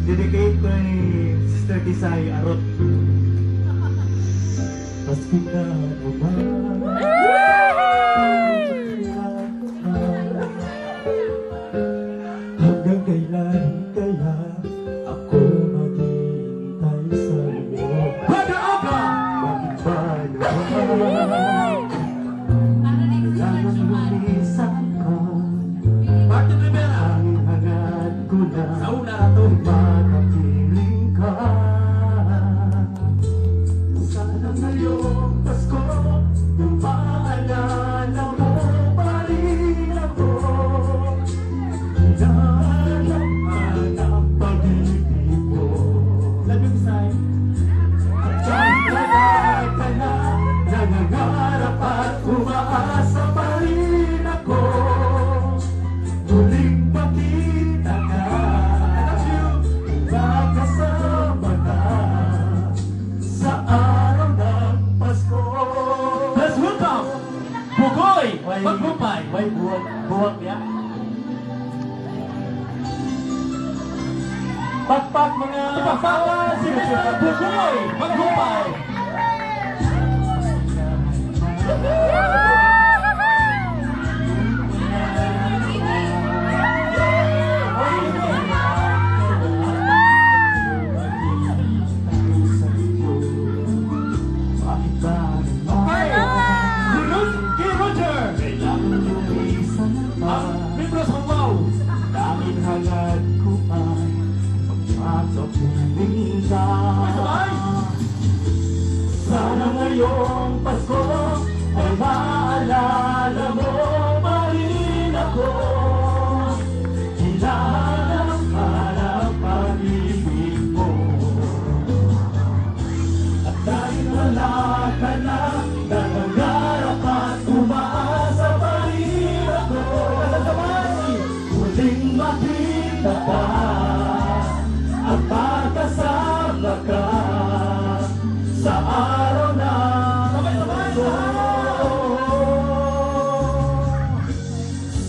Dedicate ko ni Sister Tisay Arot. Paski ka mo ba? Hanggang kailan kaya ako maghihintay sa'yo? Pag-aaga! Bakit ba naman? Kailangan lumisan ka. Martin Rivera! Ang hangad ko na Sa una na to. makapiling ka. Sana ngayong Pasko kung maalala mo pa rin ako. Hinahanap ang pag-ibig mo. Labing say. At kahit tagal ka na, nangangarap at umaasa pa rin ako. Muling makita ka, magkasama ka sa araw ng Pasko. Let's welcome! Bugoy! Magpupay! May buwag niya. Pakpak mga Ipagpakan si Mr. Bugoy! Magpupay! Bakit ba naman Kay Roger! kailangan lumisan ka? Membros Hongmao! Dahil hangad ko ay magpapapiling ka. Sabay! Sana ngayong Pasko ay maalala mo pa rin ako. Hinahanap pag-ibig mo. At dahil wala ka na, nangangarap at umaasa pa rin ako. Muling makita ka at pagkasama ka sa araw na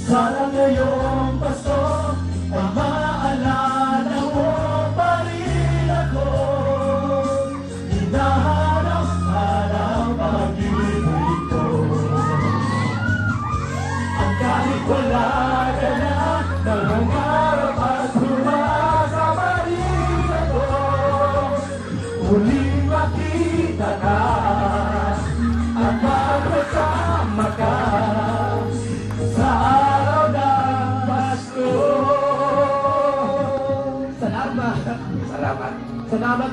sana ngayong Pasko ay maalala mo pa rin ako. Hinahanap ang pag-ibig ko. At kahit wala ka na, nangangarap at umaasa pa rin ako. Muling makita ka at magkasama ka sa araw ng Pasko. Salamat. Salamat. Salamat.